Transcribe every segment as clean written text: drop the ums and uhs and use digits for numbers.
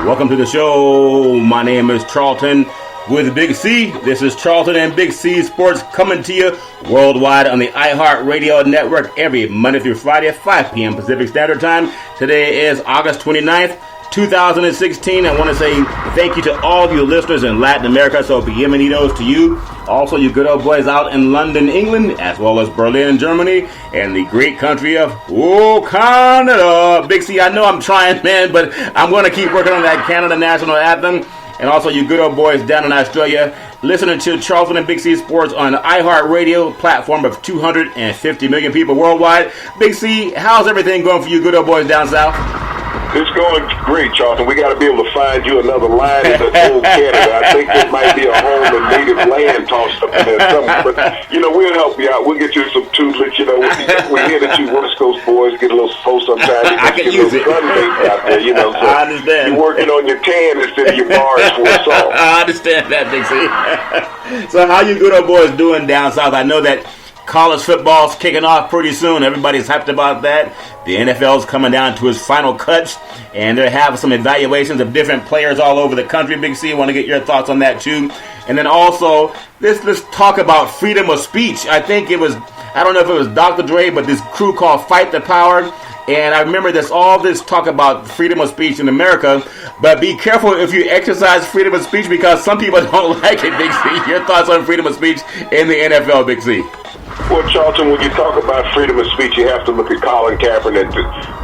Welcome to the show. My name is Charlton with Big C. This is Charlton and Big C Sports coming to you worldwide on the iHeartRadio network every Monday through Friday at 5 p.m. Pacific Standard Time. Today is August 29th, 2016. I want to say thank you to all of you listeners in Latin America. So bienvenidos to you. Also, you good old boys out in London, England, as well as Berlin, Germany, and the great country of Canada. Big C, I know I'm trying, man, but I'm going to keep working on that Canada national anthem. And also, you good old boys down in Australia, listening to Charlton and Big C Sports on an iHeartRadio platform of 250 million people worldwide. Big C, how's everything going for you good old boys down south? It's going great, Charlton. We got to be able to find you another line in the old Canada. I think there might be a home and native land tossed up in there somewhere. But, we'll help you out. We'll get you some tutelage. We hear that you West Coast boys get a little slow sometimes. I can use it. Out there, so I understand. You're working on your tan instead of your bars for a song. I understand that, Big C. So how you good old boys doing down south? I know that college football's kicking off pretty soon. Everybody's hyped about that. The NFL's coming down to its final cuts, and they have some evaluations of different players all over the country. Big C, I want to get your thoughts on that too. And then also, let's talk about freedom of speech. I think it was, I don't know if it was Dr. Dre, but this crew called Fight the Power. And I remember all this talk about freedom of speech in America, but be careful if you exercise freedom of speech because some people don't like it, Big C. Your thoughts on freedom of speech in the NFL, Big C? Well, Charlton, when you talk about freedom of speech, you have to look at Colin Kaepernick,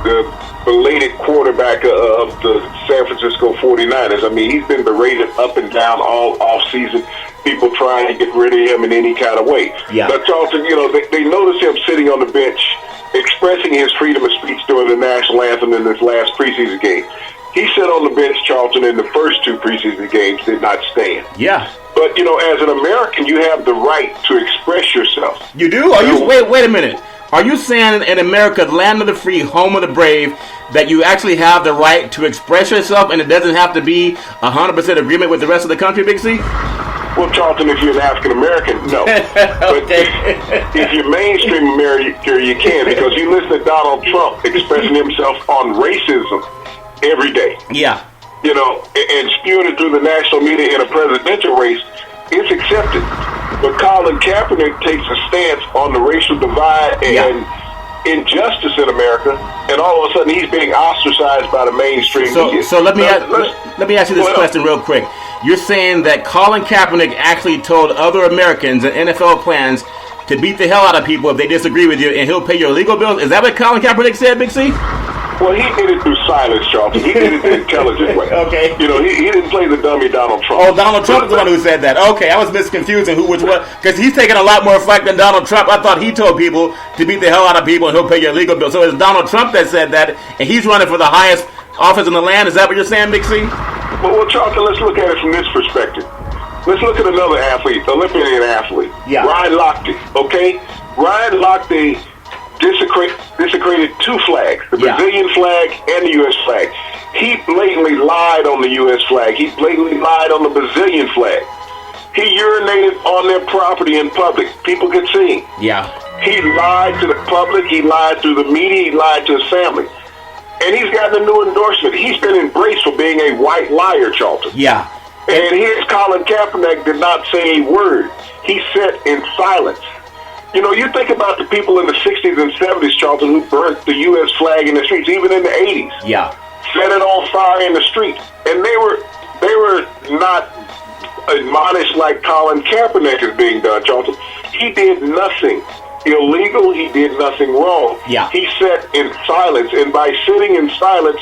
the belated quarterback of the San Francisco 49ers. I mean, he's been berated up and down all offseason. People trying to get rid of him in any kind of way. Yeah. But, Charlton, they noticed him sitting on the bench expressing his freedom of speech during the national anthem in this last preseason game. He sat on the bench, Charlton, in the first two preseason games, did not stand. Yeah. But, as an American, you have the right to express yourself. You do? Are you? Wait a minute. Are you saying in America, land of the free, home of the brave, that you actually have the right to express yourself and it doesn't have to be 100% agreement with the rest of the country, Big C? Well, Charlton, if you're an African-American, no. But if you're mainstream American, you can, because you listen to Donald Trump expressing himself on racism every day. Yeah. And spewing it through the national media in a presidential race, it's accepted. But Colin Kaepernick takes a stance on the racial divide and injustice in America, and all of a sudden he's being ostracized by the mainstream media. So let me ask you this question real quick. You're saying that Colin Kaepernick actually told other Americans and NFL plans to beat the hell out of people if they disagree with you, and he'll pay your legal bills? Is that what Colin Kaepernick said, Big C? Well, he did it through silence, Charlton. He did it the intelligent way. Okay. He didn't play the dummy Donald Trump. Oh, Donald Trump is the one who said that. Okay, I was misconfusing who was what, because he's taking a lot more flack than Donald Trump. I thought he told people to beat the hell out of people and he'll pay your legal bill. So it's Donald Trump that said that, and he's running for the highest office in the land. Is that what you're saying, Big C? Well, Charlton, let's look at it from this perspective. Let's look at another athlete, Olympian athlete, Ryan Lochte. Okay, Ryan Lochte desecrated two flags, the Brazilian flag and the U.S. flag. He blatantly lied on the U.S. flag. He blatantly lied on the Brazilian flag. He urinated on their property in public. People could see him. Yeah. He lied to the public. He lied to the media. He lied to his family. And he's gotten a new endorsement. He's been embraced for being a white liar, Charlton. Yeah. And here's Colin Kaepernick did not say a word. He sat in silence. You think about the people in the 60s and 70s, Charlton, who burnt the U.S. flag in the streets, even in the 80s. Yeah. Set it on fire in the street. And they were not admonished like Colin Kaepernick is being done, Charlton. He did nothing illegal. He did nothing wrong. Yeah. He sat in silence. And by sitting in silence,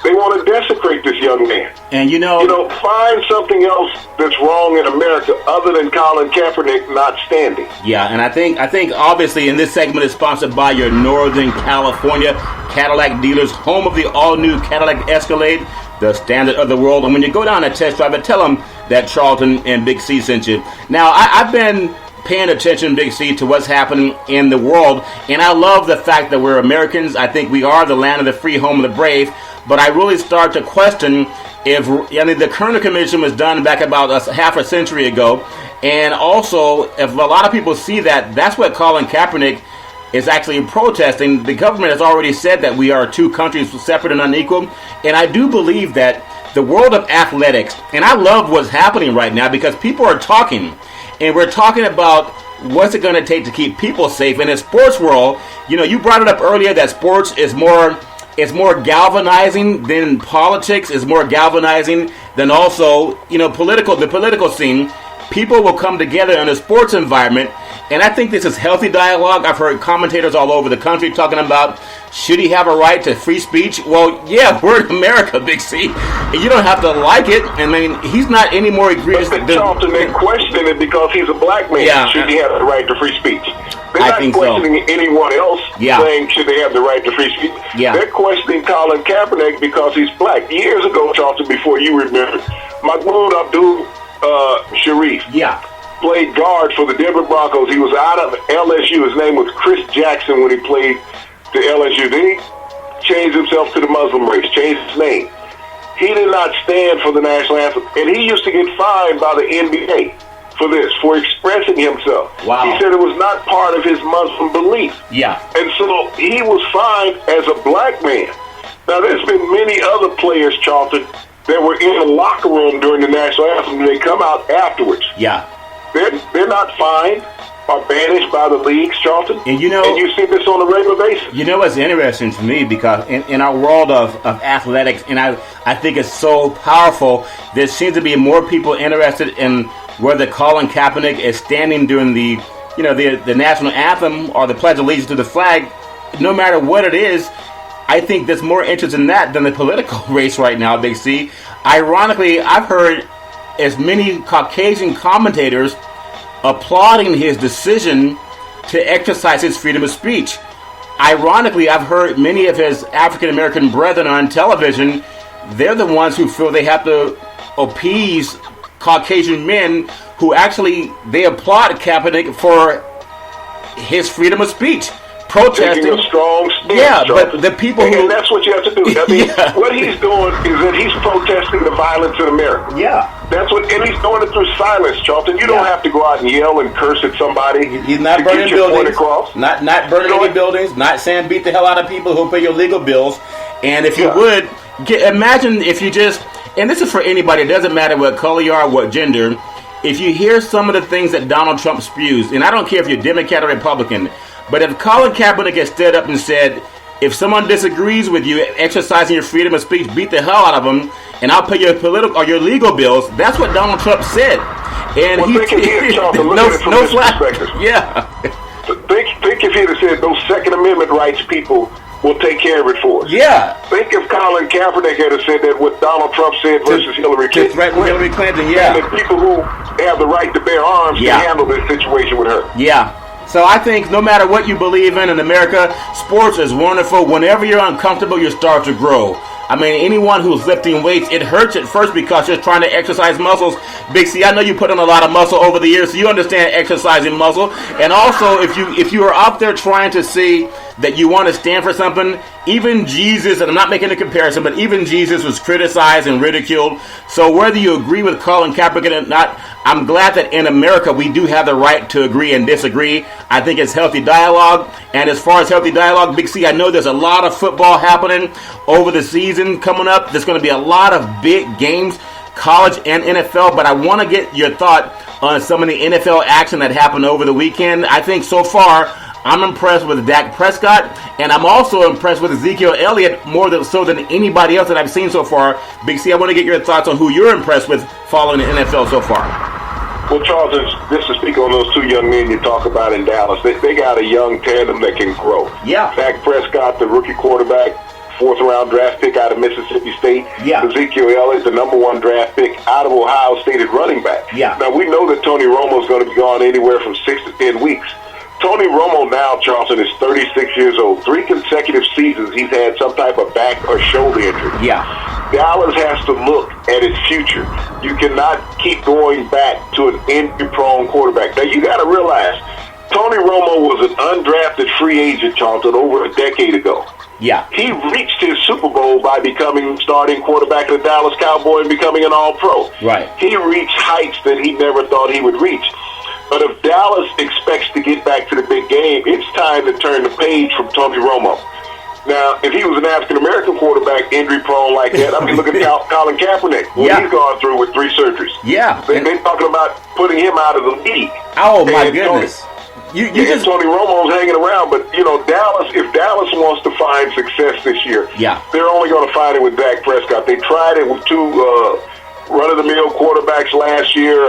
they want to desecrate this young man. And find something else that's wrong in America other than Colin Kaepernick not standing. Yeah, and I think obviously in this segment is sponsored by your Northern California Cadillac dealers, home of the all-new Cadillac Escalade, the standard of the world. And when you go down and test drive it, tell them that Charlton and Big C sent you. Now, I've been paying attention, Big C, to what's happening in the world, and I love the fact that we're Americans. I think we are the land of the free, home of the brave. But I really start to question if the Kerner Commission was done back about half a century ago, and also if a lot of people see that that's what Colin Kaepernick is actually protesting. The government has already said that we are two countries separate and unequal, and I do believe that the world of athletics, and I love what's happening right now because people are talking, and we're talking about what's it going to take to keep people safe. In the sports world, you brought it up earlier that sports is more galvanizing than politics, is more galvanizing than also, the political scene. People will come together in a sports environment, and I think this is healthy dialogue. I've heard commentators all over the country talking about, should he have a right to free speech? Well, yeah, we're in America, Big C. You don't have to like it. I mean, he's not any more egregious than Charlton. They question it because he's a black man. Yeah. Should he have the right to free speech? They're I not think questioning anyone else saying should they have the right to free speech. Yeah. They're questioning Colin Kaepernick because he's black. Years ago, Charlton, before you remember, Mahmoud Abdul Sharif played guard for the Denver Broncos. He was out of LSU. His name was Chris Jackson when he played to LSU. Then he changed himself to the Muslim race, changed his name. He did not stand for the national anthem, and he used to get fined by the NBA for this, for expressing himself. Wow. He said it was not part of his Muslim belief. Yeah. And so he was fined as a black man. Now, there's been many other players, Charlton, that were in the locker room during the national anthem, and they come out afterwards. Yeah. They're not fined or banished by the leagues, Charlton. And and you see this on a regular basis. You know what's interesting to me, because in our world of athletics, and I think it's so powerful, there seems to be more people interested in whether Colin Kaepernick is standing during the national anthem or the Pledge of Allegiance to the flag. No matter what it is, I think there's more interest in that than the political race right now, Big C. Ironically, I've heard as many Caucasian commentators applauding his decision to exercise his freedom of speech. Ironically, I've heard many of his African-American brethren on television, they're the ones who feel they have to appease Caucasian men who actually, they applaud Kaepernick for his freedom of speech. Protesting. Taking a strong stance. Yeah, but the people and that's what you have to do. I mean, what he's doing is that he's protesting the violence in America. Yeah. That's what, and he's doing it through silence, Charlton. You don't have to go out and yell and curse at somebody. He's not burning buildings. Not burning any buildings. Not saying beat the hell out of people who pay your legal bills. And if you would, imagine if you just, and this is for anybody, it doesn't matter what color you are, what gender, if you hear some of the things that Donald Trump spews, and I don't care if you're Democrat or Republican, but if Colin Kaepernick had stood up and said, if someone disagrees with you exercising your freedom of speech, beat the hell out of them, and I'll pay your political or your legal bills. That's what Donald Trump said. And well, think if no flack. Yeah. Think if he'd have said those Second Amendment rights people will take care of it for us. Yeah. Think if Colin Kaepernick had said that what Donald Trump said versus Hillary Clinton. To threaten Hillary Clinton, yeah. And the people who have the right to bear arms can handle this situation with her. Yeah. So I think no matter what you believe in America, sports is wonderful. Whenever you're uncomfortable, you start to grow. I mean, anyone who's lifting weights, it hurts at first because you're trying to exercise muscles. Big C, I know you put on a lot of muscle over the years, so you understand exercising muscle. And also, if you are out there trying to see that you want to stand for something, even Jesus, and I'm not making a comparison, but even Jesus was criticized and ridiculed. So whether you agree with Colin Kaepernick or not, I'm glad that in America we do have the right to agree and disagree. I think it's healthy dialogue. And as far as healthy dialogue, Big C, I know there's a lot of football happening over the season coming up. There's going to be a lot of big games, college and NFL, but I want to get your thought on some of the NFL action that happened over the weekend. I think so far I'm impressed with Dak Prescott, and I'm also impressed with Ezekiel Elliott more so than anybody else that I've seen so far. Big C, I want to get your thoughts on who you're impressed with following the NFL so far. Well, Charles, just to speak on those two young men you talk about in Dallas, they got a young tandem that can grow. Yeah. Dak Prescott, the rookie quarterback, fourth-round draft pick out of Mississippi State. Yeah. Ezekiel Elliott, the number one draft pick out of Ohio State at running back. Yeah. Now, we know that Tony Romo's going to be gone anywhere from 6 to 10 weeks. Tony Romo now, Charlton, is 36 years old. 3 consecutive seasons he's had some type of back or shoulder injury. Yeah. Dallas has to look at its future. You cannot keep going back to an injury-prone quarterback. Now, you got to realize, Tony Romo was an undrafted free agent, Charlton, over a decade ago. Yeah. He reached his Super Bowl by becoming starting quarterback of the Dallas Cowboys and becoming an All-Pro. Right. He reached heights that he never thought he would reach. But if Dallas expects to get back to the big game, it's time to turn the page from Tony Romo. Now, if he was an African-American quarterback, injury-prone like that, I mean, look at Colin Kaepernick, what he's gone through with 3 surgeries. Yeah. They're talking about putting him out of the league. Oh, my goodness. Tony Romo's hanging around, but, if Dallas wants to find success this year, they're only going to find it with Dak Prescott. They tried it with 2 run-of-the-mill quarterbacks last year,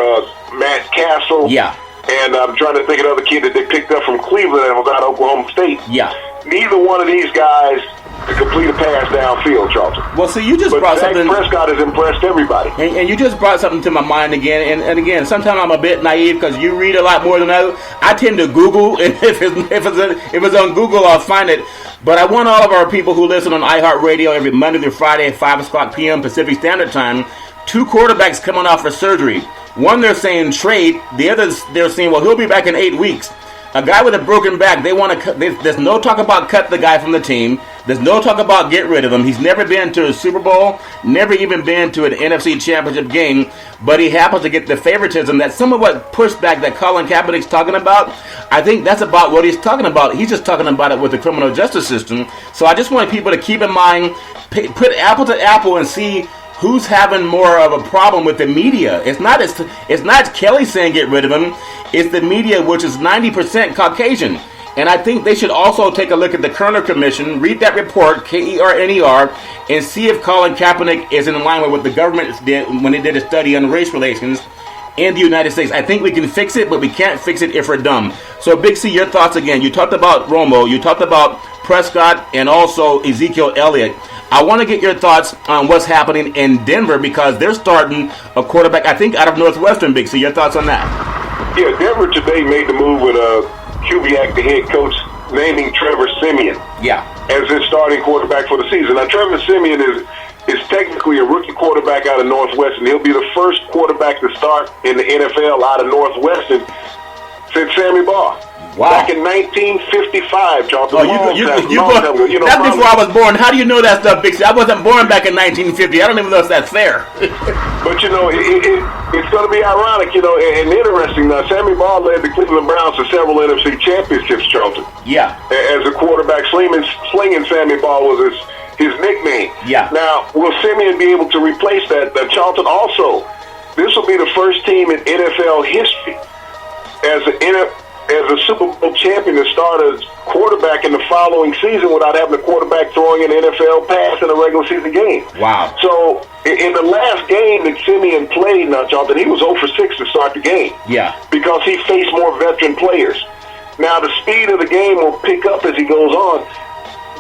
Matt Castle. Yeah. And I'm trying to think of another kid that they picked up from Cleveland and was out of Oklahoma State. Yeah. Neither one of these guys to complete a pass downfield, Charlton. Well, see, you just brought something. Dak Prescott has impressed everybody. And you just brought something to my mind again. And again, sometimes I'm a bit naive because you read a lot more than I tend to Google. And if it's on Google, I'll find it. But I want all of our people who listen on iHeartRadio every Monday through Friday at 5 o'clock p.m. Pacific Standard Time, 2 quarterbacks coming off for surgery. One, they're saying trade. The other, they're saying, well, he'll be back in 8 weeks. A guy with a broken back, they want to cut. There's no talk about cut the guy from the team. There's no talk about get rid of him. He's never been to a Super Bowl, never even been to an NFC Championship game, but he happens to get the favoritism that some of what pushback that Colin Kaepernick's talking about, I think that's about what he's talking about. He's just talking about it with the criminal justice system. So I just want people to keep in mind, put apple to apple and see who's having more of a problem with the media. It's not Kelly saying get rid of him. It's the media, which is 90% Caucasian. And I think they should also take a look at the Kerner Commission, read that report, Kerner, and see if Colin Kaepernick is in line with what the government did when they did a study on race relations in the United States. I think we can fix it, but we can't fix it if we're dumb. So, Big C, your thoughts again. You talked about Romo, you talked about Prescott, and also Ezekiel Elliott. I want to get your thoughts on what's happening in Denver because they're starting a quarterback, I think, out of Northwestern, Big C. Your thoughts on that? Yeah, Denver today made the move with Kubiak, the head coach, naming Trevor Siemian as his starting quarterback for the season. Now, Trevor Siemian is technically a rookie quarterback out of Northwestern. He'll be the first quarterback to start in the NFL out of Northwestern since Sammy Baugh. Wow. Back in 1955, Charlton. That's before I was born. How do you know that stuff, Big C? I wasn't born back in 1950. I don't even know if that's fair. But, it's going to be ironic, and interesting. Now, Sammy Baugh led the Cleveland Browns to several NFC championships, Charlton. Yeah. As a quarterback, slinging Sammy Baugh was his nickname. Yeah. Now, will Simeon be able to replace that? Charlton also, this will be the first team in NFL history as a Super Bowl champion to start as quarterback in the following season without having a quarterback throwing an NFL pass in a regular season game. Wow. So, in the last game that Simeon played, now, Jonathan, he was 0 for 6 to start the game. Yeah. Because he faced more veteran players. Now, the speed of the game will pick up as he goes on.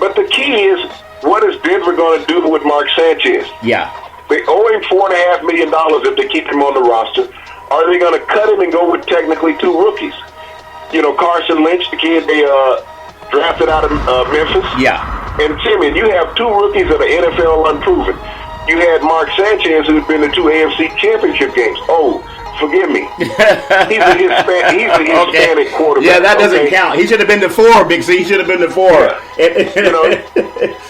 But the key is, what is Denver going to do with Mark Sanchez? Yeah. They owe him $4.5 million if they keep him on the roster. Are they going to cut him and go with technically 2 rookies? Carson Lynch, the kid they drafted out of Memphis. Yeah. And Simeon, you have 2 rookies that are NFL unproven. You had Mark Sanchez, who's been to 2 AFC championship games. Oh, forgive me. He's a Hispanic quarterback. Yeah, that doesn't count. He should have been the 4, Big C. He should have been the 4. Yeah.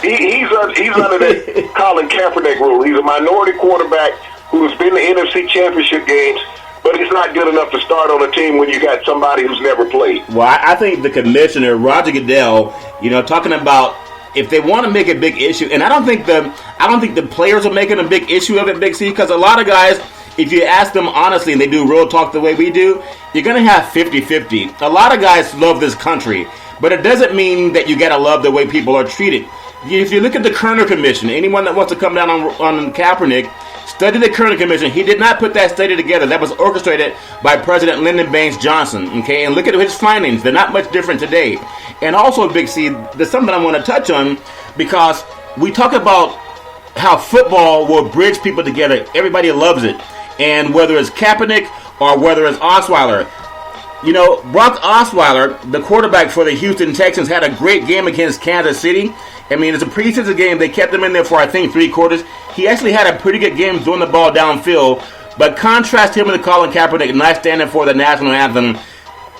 He's under that Colin Kaepernick rule. He's a minority quarterback who's been to NFC championship games, but he's not good enough to start on a team when you got somebody who's never played. Well, I think the commissioner, Roger Goodell, talking about if they want to make a big issue, and I don't think the players are making a big issue of it, Big C, because a lot of guys, if you ask them honestly and they do real talk the way we do, you're going to have 50-50. A lot of guys love this country, but it doesn't mean that you got to love the way people are treated. If you look at the Kerner Commission, anyone that wants to come down on Kaepernick, study the Kerner Commission. He did not put that study together. That was orchestrated by President Lyndon Baines Johnson. Okay, and look at his findings. They're not much different today. And also, Big C, there's something I want to touch on because we talk about how football will bridge people together. Everybody loves it. And whether it's Kaepernick or whether it's Osweiler, Brock Osweiler, the quarterback for the Houston Texans, had a great game against Kansas City. I mean, it's a preseason game. They kept him in there for, I think, 3 quarters. He actually had a pretty good game throwing the ball downfield. But contrast him with Colin Kaepernick not standing for the national anthem.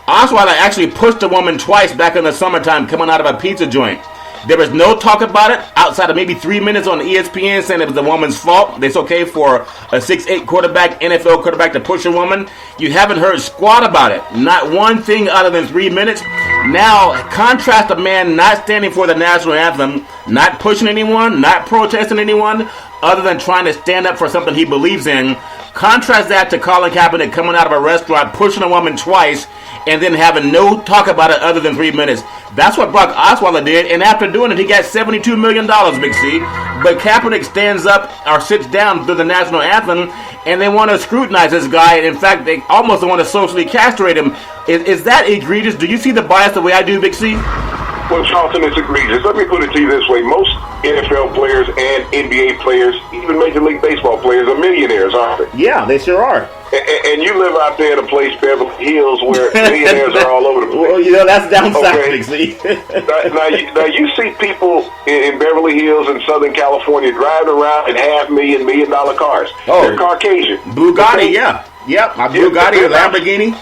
Osweiler actually pushed a woman twice back in the summertime coming out of a pizza joint. There was no talk about it outside of maybe 3 minutes on ESPN saying it was the woman's fault. It's okay for a 6'8" quarterback, NFL quarterback, to push a woman. You haven't heard squat about it. Not one thing other than 3 minutes. Now, contrast a man not standing for the national anthem, not pushing anyone, not protesting anyone, other than trying to stand up for something he believes in. Contrast that to Colin Kaepernick coming out of a restaurant, pushing a woman twice, and then having no talk about it other than 3 minutes. That's what Brock Osweiler did, and after doing it, he got $72 million, Big C. But Kaepernick stands up or sits down through the national anthem, and they want to scrutinize this guy. In fact, they almost want to socially castrate him. Is that egregious? Do you see the bias the way I do, Big C? Well, Charlton, it's egregious. Let me put it to you this way. Most NFL players and NBA players, even Major League Baseball players, are millionaires, aren't they? Yeah, they sure are. And you live out there in a place, Beverly Hills, where millionaires are all over the place. Well, you know, that's down south, Big C. now you see people in Beverly Hills and Southern California driving around in $500,000, $1 million cars. Oh, they're Caucasian. Bugatti, yeah. Yep, my Bugatti or Lamborghini.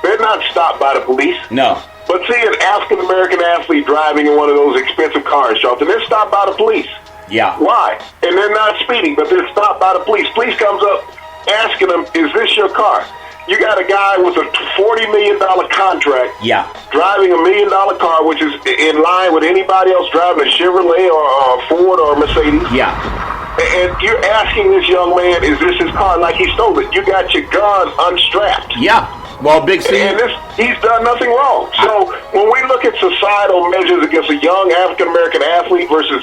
They're not stopped by the police. No. But see an African-American athlete driving in one of those expensive cars, Charlton, they're stopped by the police. Yeah. Why? And they're not speeding, but they're stopped by the police. Police comes up asking them, is this your car? You got a guy with a $40 million contract, driving $1 million car, which is in line with anybody else driving a Chevrolet or a Ford or a Mercedes. Yeah. And you're asking this young man, is this his car? Like he stole it. You got your gun unstrapped. Yeah. Well, Big C. And he's done nothing wrong. So when we look at societal measures against a young African-American athlete versus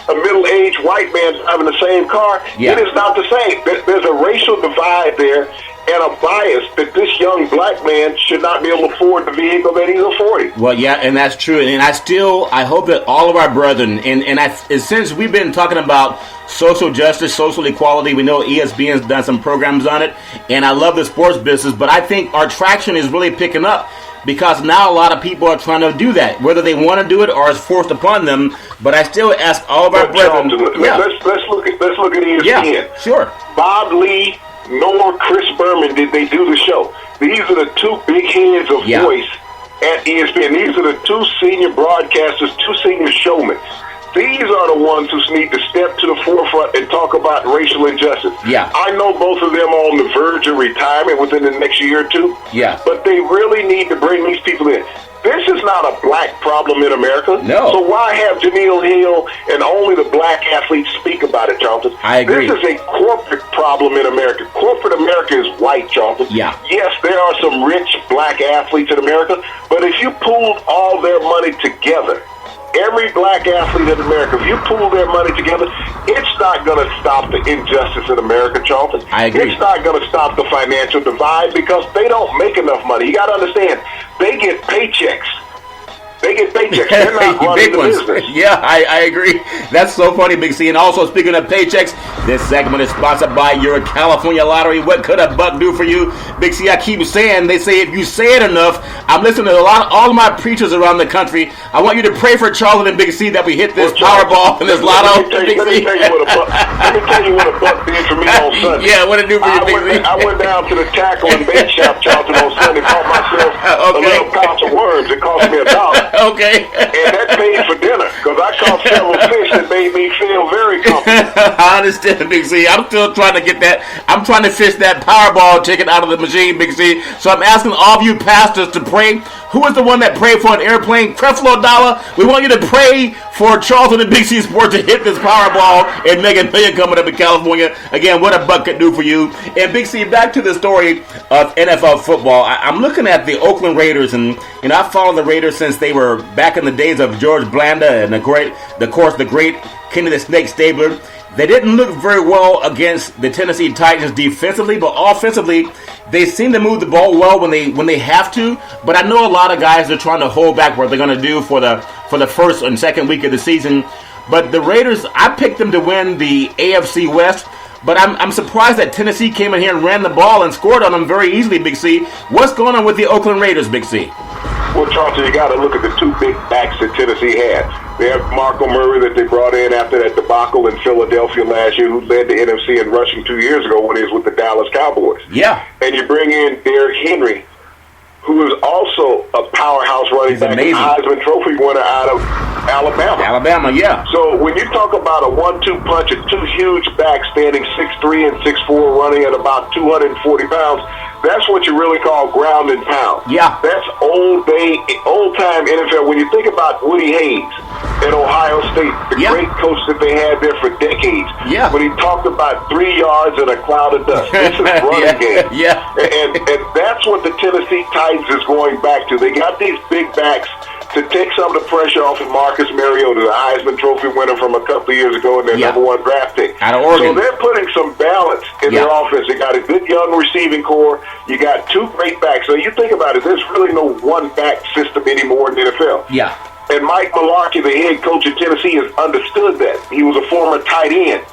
a middle-aged white man driving the same car, it is not the same. There's a racial divide there and a bias that this young black man should not be able to afford the vehicle that he's affording. Well, yeah, and that's true. And I hope that all of our brethren, and since we've been talking about social justice, social equality, we know ESPN's done some programs on it, and I love the sports business, but I think our traction is really picking up because now a lot of people are trying to do that, whether they want to do it or it's forced upon them. But I still ask all of our brethren. Let's look at ESPN. Yeah, sure. Bob Lee nor Chris Berman did they do the show. These are the two big heads of voice at ESPN. These are the two senior broadcasters, two senior showmen. These are the ones who need to step to the forefront and talk about racial injustice. Yeah. I know both of them are on the verge of retirement within the next year or two. Yeah. But they really need to bring these people in. This is not a black problem in America. No. So why have Jameel Hill and only the black athletes speak about it, Charlton? I agree. This is a corporate problem in America. Corporate America is white, Charlton. Yeah. Yes, there are some rich black athletes in America, but if you pooled all their money together, every black athlete in America, if you pool their money together, it's not going to stop the injustice in America, Charlton. I agree. It's not going to stop the financial divide because they don't make enough money. You got to understand, they get paychecks. They get paychecks. They're not running the business. Yeah, I agree. That's so funny, Big C. And also, speaking of paychecks, this segment is sponsored by your California Lottery. What could a buck do for you? Big C, I keep saying, they say if you say it enough, I'm listening to all of my preachers around the country. I want you to pray for Charlton and Big C that we hit this Powerball and this Lotto. Let me tell you what a buck did for me on Sunday. Yeah, what it do for you, Big C? I went down to the tackle and bait shop, Charlton, on Sunday, bought myself a little pouch of worms. It cost me $1. Okay. And that paid for dinner because I caught several fish that made me feel very comfortable. I understand, Big C. I'm still trying to get that. I'm trying to fish that Powerball ticket out of the machine, Big C. So I'm asking all of you pastors to pray. Who is the one that prayed for an airplane? Creflo Dollar. We want you to pray for Charlton and Big C Sports to hit this Powerball and make $1 million coming up in California. Again, what a buck could do for you. And Big C, back to the story of NFL football. I'm looking at the Oakland Raiders, and I followed the Raiders since they were back in the days of George Blanda and the great Kenny the Snake Stabler. They didn't look very well against the Tennessee Titans defensively, but offensively, they seem to move the ball well when they have to. But I know a lot of guys are trying to hold back what they're going to do for the first and second week of the season. But the Raiders, I picked them to win the AFC West. But I'm surprised that Tennessee came in here and ran the ball and scored on them very easily, Big C. What's going on with the Oakland Raiders, Big C? Well, Charlton, you got to look at the two big backs that Tennessee had. They have Marco Murray that they brought in after that debacle in Philadelphia last year, who led the NFC in rushing 2 years ago when he was with the Dallas Cowboys. Yeah. And you bring in Derrick Henry, who is also a powerhouse running back, Heisman Trophy winner out of Alabama. Alabama, yeah. So when you talk about a 1-2 punch of two huge backs standing 6'3" and 6'4", running at about 240 pounds, that's what you really call ground and pound. Yeah. That's old-time NFL. When you think about Woody Hayes at Ohio State, the great coach that they had there for decades, when he talked about 3 yards and a cloud of dust. This is running game. Yeah. And that's what the Tennessee Titans is going back to. They got these big backs to take some of the pressure off of Marcus Mariota, the Heisman Trophy winner from a couple of years ago and their number 1 draft pick. Out of Oregon. So they're putting some balance in their offense. They got a good young receiving core. You got 2 great backs. So you think about it, there's really no one-back system anymore in the NFL. Yeah. And Mike Mularkey, the head coach of Tennessee, has understood that. He was a former tight end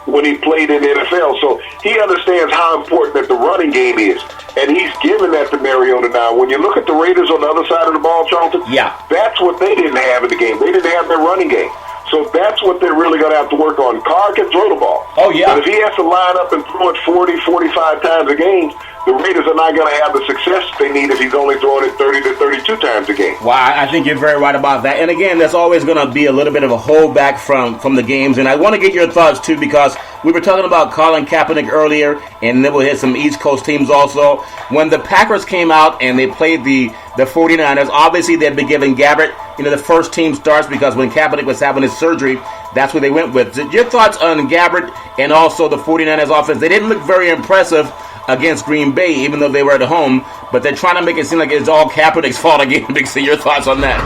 when he played in the NFL. So he understands how important that the running game is. And he's given that to Mariota now. When you look at the Raiders on the other side of the ball, Charlton, that's what they didn't have in the game. They didn't have their running game. So that's what they're really going to have to work on. Carr can throw the ball. Oh, yeah. But if he has to line up and throw it 40, 45 times a game, the Raiders are not going to have the success they need if he's only throwing it 30 to 32 times a game. Well, I think you're very right about that. And again, there's always going to be a little bit of a holdback from the games. And I want to get your thoughts, too, because we were talking about Colin Kaepernick earlier, and then we'll hit some East Coast teams also. When the Packers came out and they played the 49ers, obviously they'd been giving Gabbert, the first team starts because when Kaepernick was having his surgery, that's what they went with. Your thoughts on Gabbert and also the 49ers offense? They didn't look very impressive against Green Bay, even though they were at home, but they're trying to make it seem like it's all Kaepernick's fault again. Big C, your thoughts on that?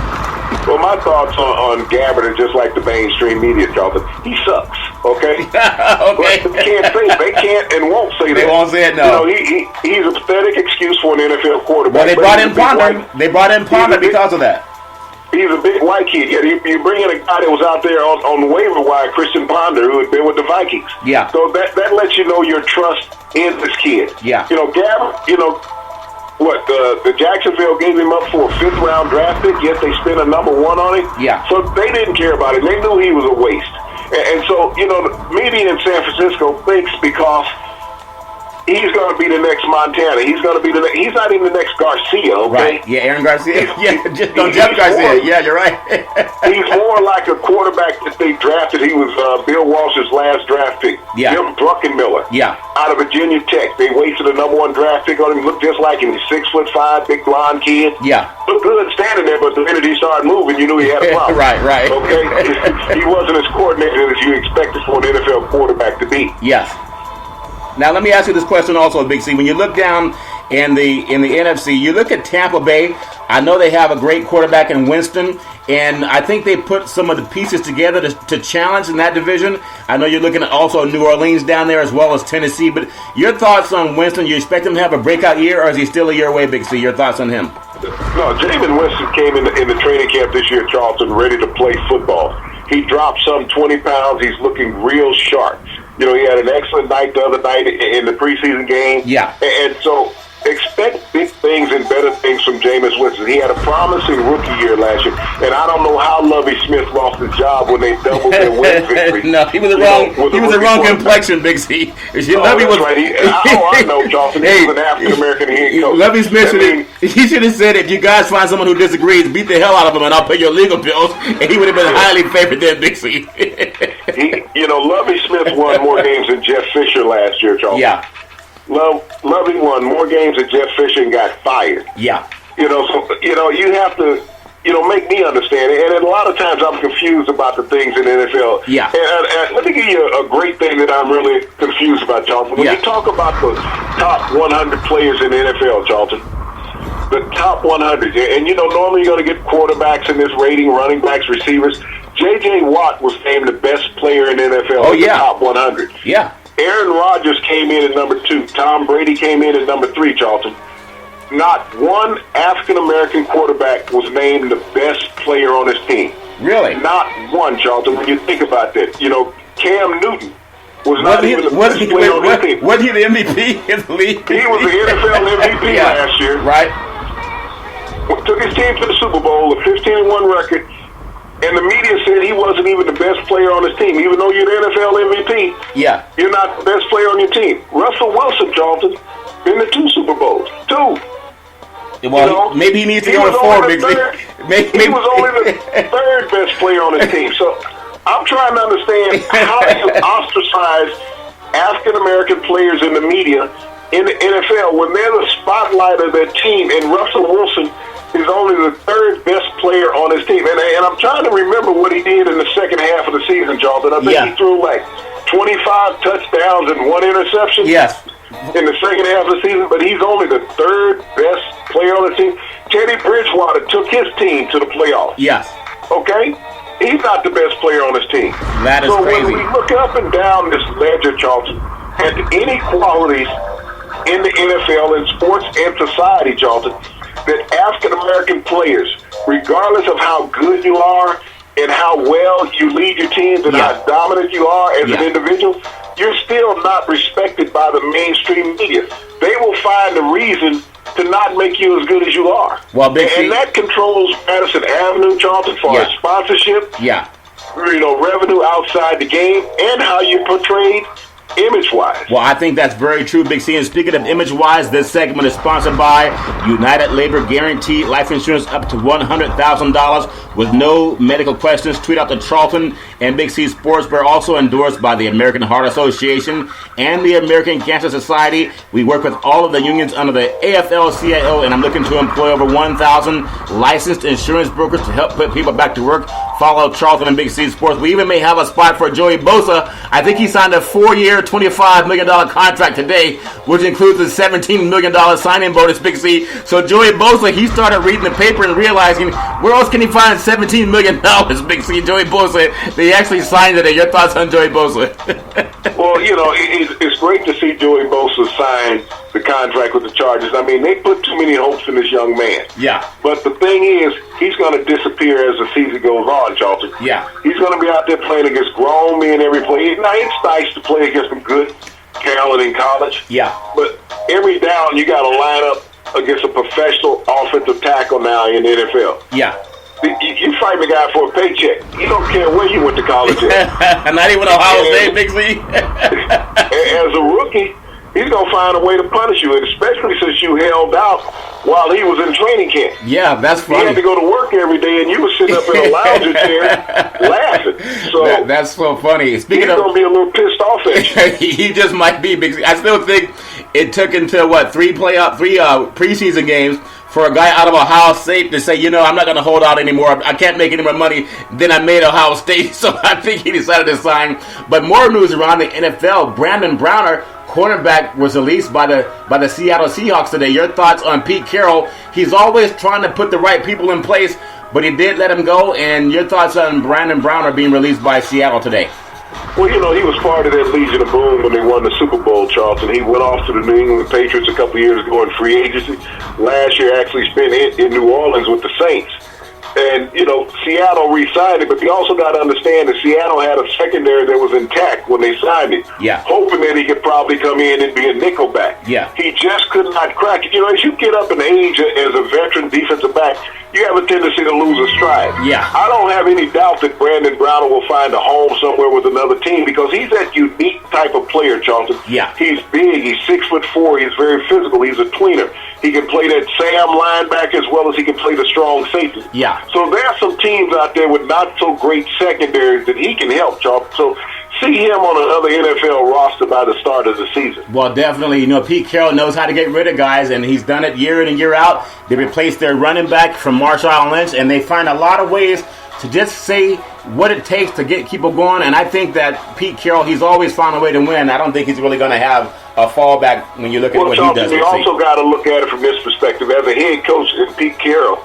Well, my thoughts on Gabbert are just like the mainstream media, Charlton. He sucks, okay? Okay. But they can't and won't say that. They won't say it, no. He's a pathetic excuse for an NFL quarterback. Well, they brought in Ponder. They brought in Ponder because of that. He's a big white kid. Yeah, you bring in a guy that was out there on the waiver wire, Christian Ponder, who had been with the Vikings. Yeah. So that lets you know your trust in this kid. Yeah. Gabbert, the Jacksonville gave him up for a 5th-round draft pick, yet they spent a number 1 on him. Yeah. So they didn't care about it. They knew he was a waste. And so, the media in San Francisco thinks because he's going to be the next Montana. He's going to be he's not even the next Garcia, okay? Right. Yeah, Aaron Garcia. Jeff Garcia. Yeah, you're right. He's more like a quarterback that they drafted. He was Bill Walsh's last draft pick. Yeah. Jim Druckenmiller. Yeah. Out of Virginia Tech. They wasted a number 1 draft pick on him. He looked just like him. He's 6'5", big blonde kid. Yeah. Looked good standing there, but the minute he started moving, you knew he had a problem. Right. Okay? He wasn't as coordinated as you expected for an NFL quarterback to be. Yes. Now, let me ask you this question also, Big C. When you look down in the NFC, you look at Tampa Bay. I know they have a great quarterback in Winston, and I think they put some of the pieces together to challenge in that division. I know you're looking at also New Orleans down there as well as Tennessee, but your thoughts on Winston? You expect him to have a breakout year, or is he still a year away, Big C? Your thoughts on him? No, Jameis Winston came in the training camp this year, Charlton, ready to play football. He dropped some 20 pounds. He's looking real sharp. He had an excellent night the other night in the preseason game. Yeah. And so expect big things and better things from Jameis Winston. He had a promising rookie year last year. And I don't know how Lovie Smith lost his job when they doubled their win victory. No, he was the wrong complexion, Big C. Lovie was right. I know, Charlton. He was an African-American head coach. Lovie Smith, he should have said, if you guys find someone who disagrees, beat the hell out of him and I'll pay your legal bills. And he would have been highly favored than Big C. Lovie Smith won more games than Jeff Fisher last year, Charlton. Yeah. Lovie won more games than Jeff Fisher and got fired. Yeah. You have to, make me understand it. And a lot of times I'm confused about the things in the NFL. Yeah. And let me give you a great thing that I'm really confused about, Charlton. When you talk about the top 100 players in the NFL, Charlton, the top 100, and normally you're going to get quarterbacks in this rating, running backs, receivers. J.J. Watt was named the best player in the NFL in the top 100. Yeah. Aaron Rodgers came in at number 2. Tom Brady came in at number 3, Charlton. Not one African-American quarterback was named the best player on his team. Really? Not one, Charlton, when you think about that. Cam Newton was not even the best player on his team. Wasn't he the MVP in the league? He was the NFL MVP last year. Right. Took his team to the Super Bowl, a 15-1 record. And the media said he wasn't even the best player on his team. Even though you're the NFL MVP, you're not the best player on your team. Russell Wilson, Charlton, been to 2 Super Bowls. 2. Well, maybe he needs to go to 4, Big C. He was only the third best player on his team. So I'm trying to understand how you ostracize African-American players in the media in the NFL when they're the spotlight of their team, and Russell Wilson is only the third best player on his team. And I'm trying to remember what he did in the second half of the season, Charlton. I think he threw like 25 touchdowns and 1 interception in the second half of the season, but he's only the third best player on the team. Teddy Bridgewater took his team to the playoffs. Yes. Okay? He's not the best player on his team. That is crazy. So when we look up and down this ledger, Charlton, at the inequalities in the NFL, in sports and society, Charlton, that African-American players, regardless of how good you are and how well you lead your teams and how dominant you are as an individual, you're still not respected by the mainstream media. They will find a reason to not make you as good as you are. Well, and that controls Madison Avenue, Charlton, for sponsorship, revenue outside the game, and how you're portrayed image-wise. Well, I think that's very true, Big C. And speaking of image-wise, this segment is sponsored by United Labor Guaranteed Life Insurance up to $100,000 with no medical questions. Tweet out to Charlton and Big C Sports. We're also endorsed by the American Heart Association and the American Cancer Society. We work with all of the unions under the AFL-CIO, and I'm looking to employ over 1,000 licensed insurance brokers to help put people back to work. Follow Charlton and Big C Sports. We even may have a spot for Joey Bosa. I think he signed a 4-year, $25 million contract today, which includes a $17 million signing bonus, Big C. So Joey Bosa, he started reading the paper and realizing, where else can he find $17 million, Big C? Joey Bosa, they actually signed it. Your thoughts on Joey Bosa? Well, it's great to see Joey Bosa sign the contract with the Chargers. I mean, they put too many hopes in this young man. Yeah. But the thing is, he's going to disappear as the season goes on, Charlton. Yeah. He's going to be out there playing against grown men every play. Now, it's nice to play against some good talent in college. Yeah. But every down, you got to line up against a professional offensive tackle now in the NFL. Yeah. You fight the guy for a paycheck. You don't care where you went to college at. Not even Ohio State, Big C. As a rookie, he's going to find a way to punish you, and especially since you held out while he was in training camp. Yeah, that's funny. He had to go to work every day, and you were sitting up in a lounger chair laughing. So that's so funny. He's going to be a little pissed off at you. He just might be, Big C. I still think it took until, three preseason games for a guy out of Ohio State to say, I'm not going to hold out anymore. I can't make any more money than I made Ohio State. So I think he decided to sign. But more news around the NFL. Brandon Browner, cornerback, was released by the Seattle Seahawks today. Your thoughts on Pete Carroll? He's always trying to put the right people in place, but he did let him go. And your thoughts on Brandon Browner being released by Seattle today? Well, he was part of that Legion of Boom when they won the Super Bowl, Charlton. He went off to the New England Patriots a couple of years ago in free agency. Last year, actually spent in New Orleans with the Saints. And, Seattle re-signed it, but you also got to understand that Seattle had a secondary that was intact when they signed it, hoping that he could probably come in and be a nickelback. Yeah. He just could not crack it. As you get up in age as a veteran defensive back, you have a tendency to lose a stride. Yeah. I don't have any doubt that Brandon Browner will find a home somewhere with another team because he's that unique type of player, Charlton. Yeah. He's big. He's 6'4". He's very physical. He's a tweener. He can play that Sam linebacker as well as he can play the strong safety. Yeah. So there are some teams out there with not so great secondaries that he can help, Charlton. So see him on another NFL roster by the start of the season. Well, definitely. Pete Carroll knows how to get rid of guys, and he's done it year in and year out. They replaced their running back from Marshawn Lynch, and they find a lot of ways to just say what it takes to get people going. And I think that Pete Carroll, he's always found a way to win. I don't think he's really going to have a fallback when you look at what Charlton, he does. You also got to look at it from this perspective. As a head coach in Pete Carroll,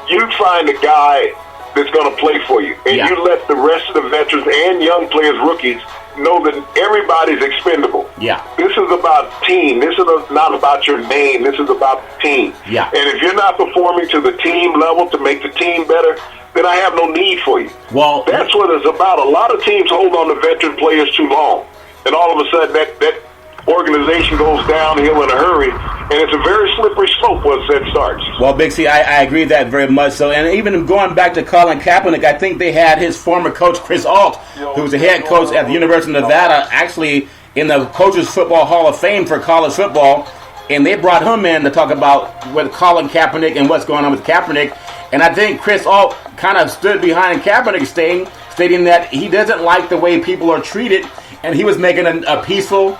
you find a guy that's going to play for you, and you let the rest of the veterans and young players, rookies, know that everybody's expendable. Yeah. This is about team. This is not about your name. This is about the team. Yeah. And if you're not performing to the team level to make the team better, then I have no need for you. Well, that's what it's about. A lot of teams hold on to veteran players too long, and all of a sudden that organization goes downhill in a hurry, and it's a very slippery slope once that starts. Well, Big C, I agree with that very much so. And even going back to Colin Kaepernick, I think they had his former coach, Chris Ault, who was the head coach at the University of Nevada, actually in the Coaches Football Hall of Fame for college football. and they brought him in to talk about with Colin Kaepernick and what's going on with Kaepernick. And I think Chris Ault kind of stood behind Kaepernick, stating that he doesn't like the way people are treated, and he was making a peaceful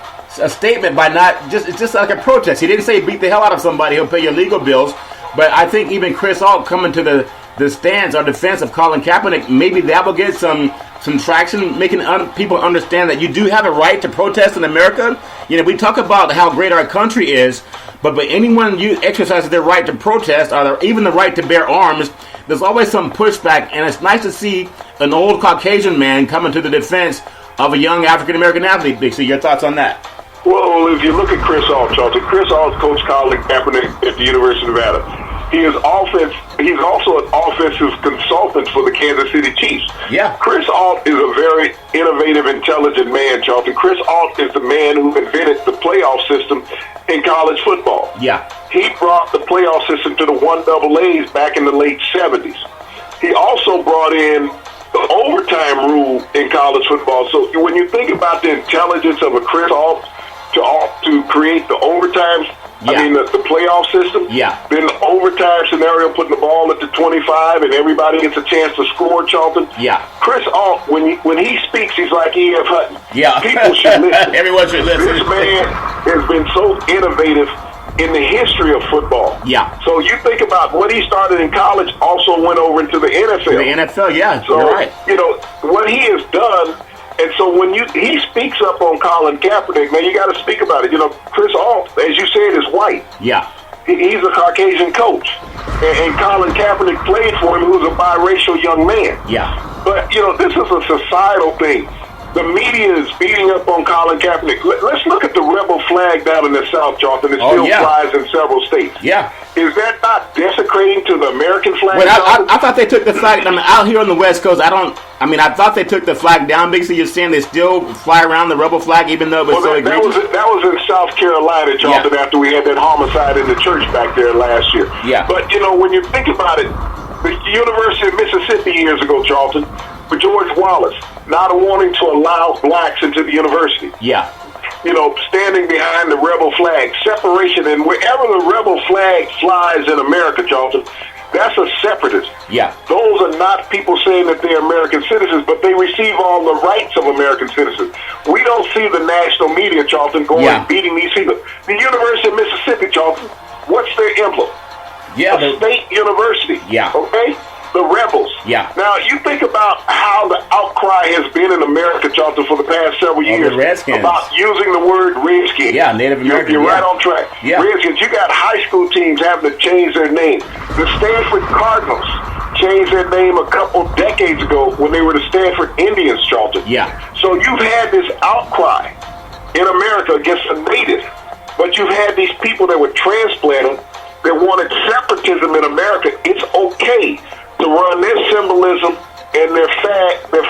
statement by not it's just like a protest. He didn't say beat the hell out of somebody, he'll pay your legal bills. But I think even Chris Ault coming to the stance or defense of Colin Kaepernick, maybe that will get some traction, making people understand that you do have a right to protest in America. You know, we talk about how great our country is, but anyone exercises their right to protest or even the right to bear arms, there's always some pushback, and it's nice to see an old Caucasian man coming to the defense of a young African-American athlete. Big C, your thoughts on that? Well, if you look at Chris Ault, Charlton, Chris Ault coached Colin Kaepernick at the University of Nevada. He's also an offensive consultant for the Kansas City Chiefs. Yeah. Chris Ault is a very innovative, intelligent man, Charlton. Chris Ault is the man who invented the playoff system in college football. Yeah. He brought the playoff system to the 1AAs back in the late 70s. He also brought in the overtime rule in college football. So when you think about the intelligence of a Chris Ault to create the overtimes, the playoff system. Yeah. Then the overtime scenario, putting the ball at the 25 and everybody gets a chance to score, Charlton. Yeah. Chris Ault, when he speaks, he's like E.F. Hutton. Yeah. People should listen. Everyone should listen. This man has been so innovative in the history of football. Yeah. So you think about what he started in college also went over into the NFL. The NFL, yeah. So, you're right. You know, what he has done. And so when he speaks up on Colin Kaepernick, man, you got to speak about it. You know, Chris Ault, as you said, is white. Yeah. He's a Caucasian coach. And Colin Kaepernick played for him, who's a biracial young man. Yeah. But, you know, this is a societal thing. The media is beating up on Colin Kaepernick. Let's look at the rebel flag down in the South, Jonathan. It still flies in several states. Yeah. Is that not desecrating to the American flag? Well, I thought they took the flag. I mean, out here on the West Coast, I thought they took the flag down. Big C, you're saying they still fly around the rebel flag, even though it was so egregious? That was in South Carolina, Jonathan, after we had that homicide in the church back there last year. Yeah. But, you know, when you think about it, the University of Mississippi years ago, Charlton, with George Wallace, not wanting to allow blacks into the university. Yeah. You know, standing behind the rebel flag, separation, and wherever the rebel flag flies in America, Charlton, that's a separatist. Yeah. Those are not people saying that they're American citizens, but they receive all the rights of American citizens. We don't see the national media, Charlton, going and beating these people. The University of Mississippi, Charlton, what's their emblem? Yeah. A state university. Yeah. Okay? The rebels. Yeah. Now, you think about how the outcry has been in America, Charlton, for the past several years about using the word Redskins. Yeah, Native American. You're right on track. Yeah. Redskins, you got high school teams having to change their name. The Stanford Cardinals changed their name a couple decades ago when they were the Stanford Indians, Charlton. Yeah. So you've had this outcry in America against the native, but you've had these people that were transplanted that wanted separatism in America. It's okay to run their symbolism and their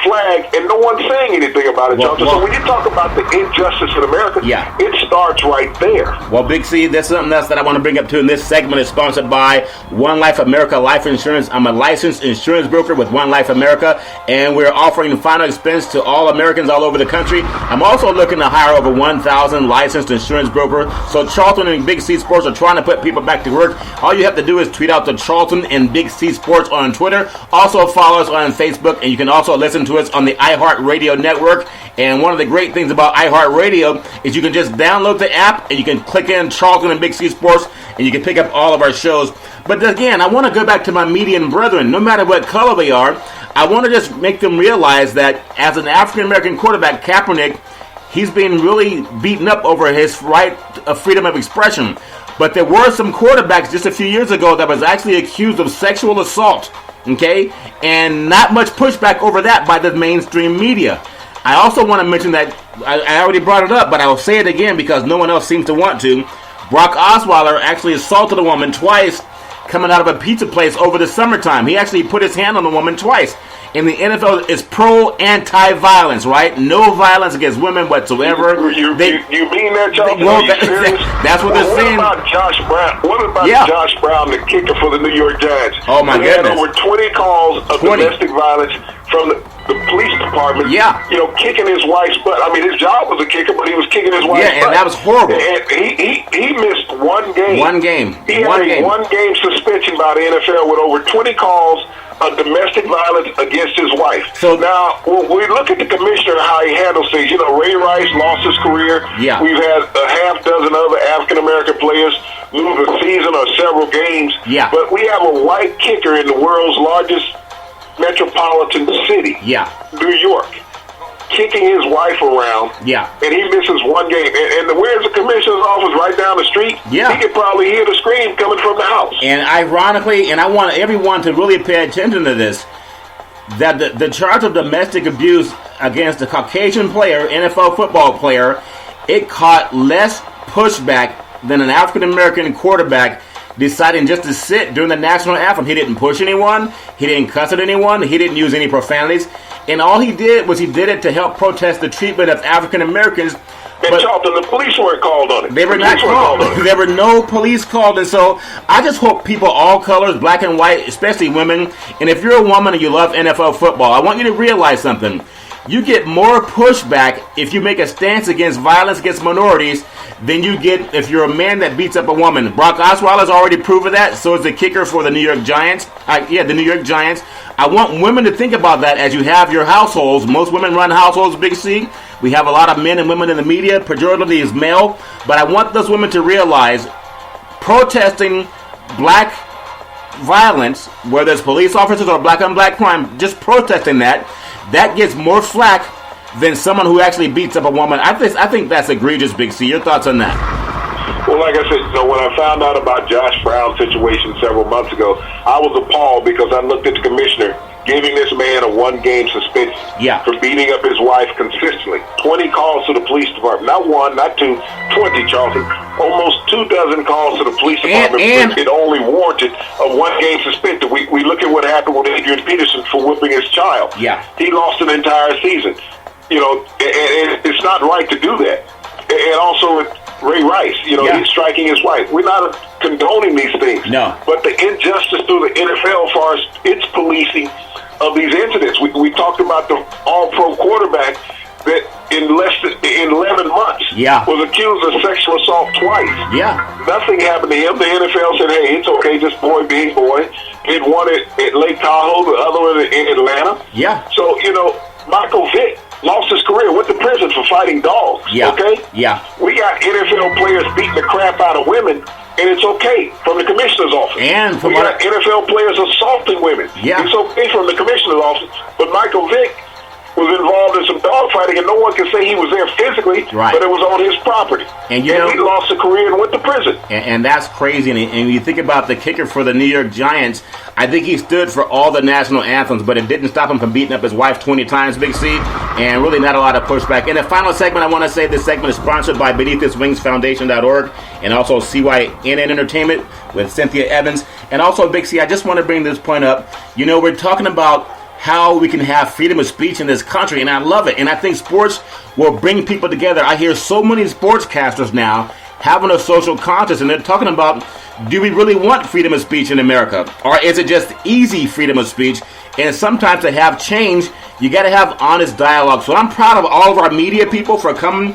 flag, and no one's saying anything about it, Jonathan. So when you talk about the injustice in America, it starts right there. Well, Big C, there's something else that I want to bring up too, and this segment is sponsored by One Life America Life Insurance. I'm a licensed insurance broker with One Life America, and we're offering final expense to all Americans all over the country. I'm also looking to hire over 1,000 licensed insurance brokers. So Charlton and Big C Sports are trying to put people back to work. All you have to do is tweet out the Charlton and Big C Sports on Twitter. Also follow us on Facebook, and you can also listen to us on the iHeartRadio network. And one of the great things about iHeartRadio is you can just download the app and you can click in Charlton and Big C Sports and you can pick up all of our shows. But again, I want to go back to my median brethren. No matter what color they are, I want to just make them realize that as an African-American quarterback, Kaepernick, he's been really beaten up over his right of freedom of expression. But there were some quarterbacks just a few years ago that was actually accused of sexual assault. Okay? And not much pushback over that by the mainstream media. I also want to mention that, I already brought it up, but I'll say it again because no one else seems to want to. Brock Osweiler actually assaulted a woman twice coming out of a pizza place over the summertime. He actually put his hand on a woman twice. And the NFL is pro-anti-violence, right? No violence against women whatsoever. You mean that, Charlton? Well, that's what they're saying. What about Josh Brown? What about Josh Brown, the kicker for the New York Giants? Oh, my goodness. He had over 20 calls of domestic violence from the police department, kicking his wife's butt. I mean, his job was a kicker, but he was kicking his wife's butt. Yeah, and that was horrible. And he missed one game. One game. He had a one-game suspension by the NFL with over 20 calls of domestic violence against his wife. So now, when we look at the commissioner, how he handles things, Ray Rice lost his career. Yeah. We've had a half dozen other African-American players lose a season or several games. Yeah. But we have a white kicker in the world's largest metropolitan city, New York, kicking his wife around, and he misses one game. And where's the commissioner's office? Right down the street. He could probably hear the scream coming from the house. And ironically, and I want everyone to really pay attention to this, that the charge of domestic abuse against a Caucasian player, NFL football player, it caught less pushback than an African-American quarterback deciding just to sit during the national anthem. He didn't push anyone. He didn't cuss at anyone. He didn't use any profanities. And all he did was he did it to help protest the treatment of African Americans. And Charlton, the police weren't called on it. They were not called. There were no police called. And so I just hope people, all colors, black and white, especially women, and if you're a woman and you love NFL football, I want you to realize something. You get more pushback if you make a stance against violence against minorities than you get if you're a man that beats up a woman. Brock Osweiler's already proven that. So is the kicker for the New York Giants. The New York Giants. I want women to think about that as you have your households. Most women run households, Big C. We have a lot of men and women in the media. Pejoratively is male. But I want those women to realize protesting black violence, whether it's police officers or black on black crime, just protesting that gets more flack than someone who actually beats up a woman. I think that's egregious, Big C. Your thoughts on that? Well, like I said, when I found out about Josh Brown's situation several months ago, I was appalled because I looked at the commissioner giving this man a one-game suspension for beating up his wife consistently. 20 calls to the police department. Not one, not two, 20, Charlton. Almost 24 calls to the police department. And it only warranted a one-game suspension. We look at what happened with Adrian Peterson for whipping his child. He lost an entire season. And it's not right to do that. And also Ray Rice, he's striking his wife. We're not condoning these things. No. But the injustice through the NFL as far as its policing of these incidents. We talked about the all-pro quarterback that in 11 months was accused of sexual assault twice. Nothing happened to him. The NFL said, hey, it's okay, just boy being boy. It won it at Lake Tahoe, the other one in Atlanta. So, Michael Vick lost his career, went to prison for fighting dogs. We got NFL players beating the crap out of women, and it's okay from the commissioner's office. And we got NFL players assaulting women. It's okay from the commissioner's office. But Michael Vick was involved in some dog fighting, and no one can say he was there physically, but it was on his property. And he lost a career and went to prison. And that's crazy. And you think about the kicker for the New York Giants, I think he stood for all the national anthems, but it didn't stop him from beating up his wife 20 times, Big C, and really not a lot of pushback. In the final segment, I want to say this segment is sponsored by BeneathThisWingsFoundation.org and also CYNN Entertainment with Cynthia Evans. And also, Big C, I just want to bring this point up. We're talking about how we can have freedom of speech in this country, and I love it. And I think sports will bring people together. I hear so many sportscasters now having a social conscience, and they're talking about, do we really want freedom of speech in America? Or is it just easy freedom of speech? And sometimes to have change, you got to have honest dialogue. So I'm proud of all of our media people for coming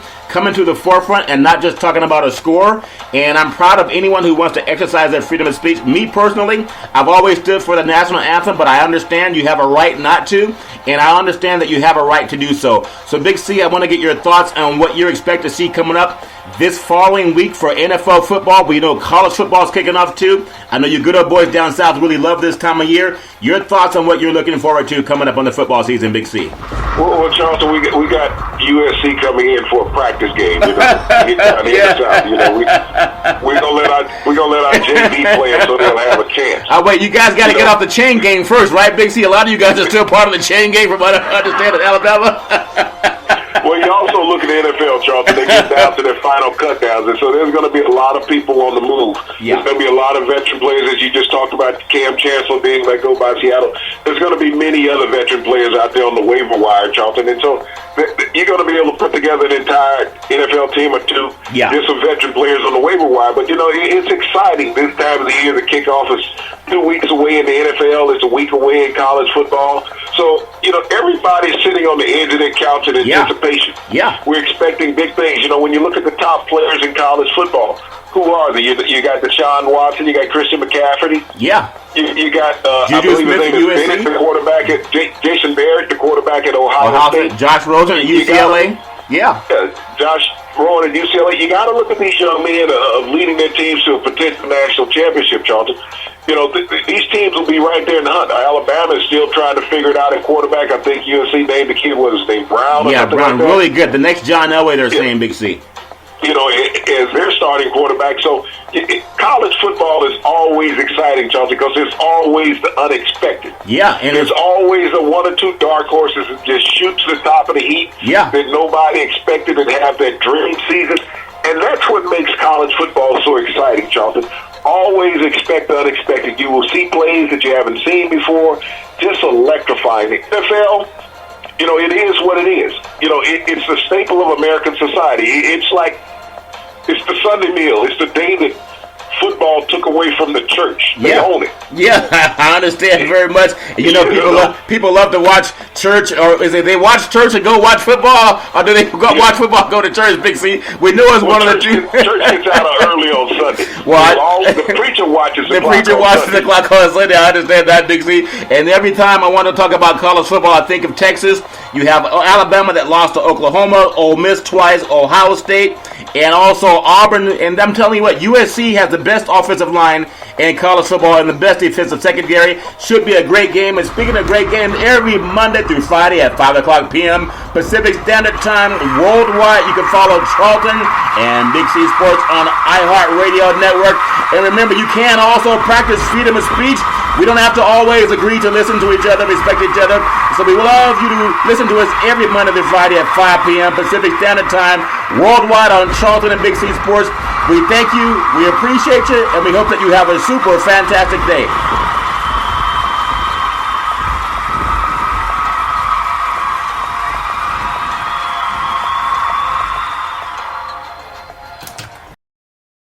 to the forefront and not just talking about a score. And I'm proud of anyone who wants to exercise their freedom of speech. Me personally, I've always stood for the national anthem, but I understand you have a right not to, and I understand that you have a right to do so. So Big C, I want to get your thoughts on what you expect to see coming up this following week for NFL football. But college football is kicking off too. I know you good old boys down south really love this time of year. Your thoughts on what you're looking forward to coming up on the football season, Big C? Well, Charlton, we got USC coming in for a practice game. Get down here in the south. We're gonna let our JV players so they'll have a chance. Wait, you guys got to get off the chain game first, right, Big C? A lot of you guys are still part of the chain game, from what I understand, in Alabama. Well, you also look at the NFL, Charlton. They get down to their final cutdowns, and so there's going to be a lot of people on the move. There's going to be a lot of veteran players, as you just talked about, Cam Chancellor being let go by Seattle. There's going to be many other veteran players out there on the waiver wire, Charlton, and so you're going to be able to put together an entire NFL team or two. There's some veteran players on the waiver wire, but it's exciting this time of the year. The kickoff is 2 weeks away in the NFL. It's a week away in college football. So, everybody's sitting on the edge of their couch in anticipation. Yeah. We're expecting big things. When you look at the top players in college football, who are they? You got Deshaun Watson. You got Christian McCaffrey. Yeah. You got, Juju I believe Smith his name is Bennett, the quarterback at Jason Barrett, the quarterback at Ohio State. Josh Rosen at UCLA. Josh Rosen at UCLA. You got to look at these young men of leading their teams to a potential national championship, Charlton. These teams will be right there in the hunt. Alabama is still trying to figure it out at quarterback. I think USC named the kid, what was his name, Brown? Yeah, Brown, like really good. The next John Elway, they're saying, Big C. As their starting quarterback. So college football is always exciting, Charlton, because there's always the unexpected. Yeah. And there's always the one or two dark horses that just shoots the top of the heap that nobody expected to have that dream season. And that's what makes college football so exciting, Charlton. Always expect the unexpected. You will see plays that you haven't seen before. Just electrifying. The NFL, it is what it is. It's the staple of American society. It's the Sunday meal. It's the day that football took away from the church. They own it. Yeah, I understand very much. People love to watch church, or is it they watch church and go watch football, or do they watch football and go to church, Big C? We know it's one of the two. Church gets out early on Sunday. The preacher watches the clock on Sunday. I understand that, Big C. And every time I want to talk about college football, I think of Texas. You have Alabama that lost to Oklahoma, Ole Miss twice, Ohio State, and also Auburn. And I'm telling you what, USC has the best offensive line in college football and the best defensive secondary. Should be a great game. And speaking of great games, every Monday through Friday at 5 o'clock p.m. Pacific Standard Time worldwide, you can follow Charlton and Big C Sports on iHeart Radio Network. And remember, you can also practice freedom of speech. We don't have to always agree to listen to each other, respect each other. So we would love you to listen to us every Monday through Friday at 5 p.m. Pacific Standard Time worldwide on Charlton and Big C Sports. We thank you, we appreciate you, and we hope that you have a super fantastic day.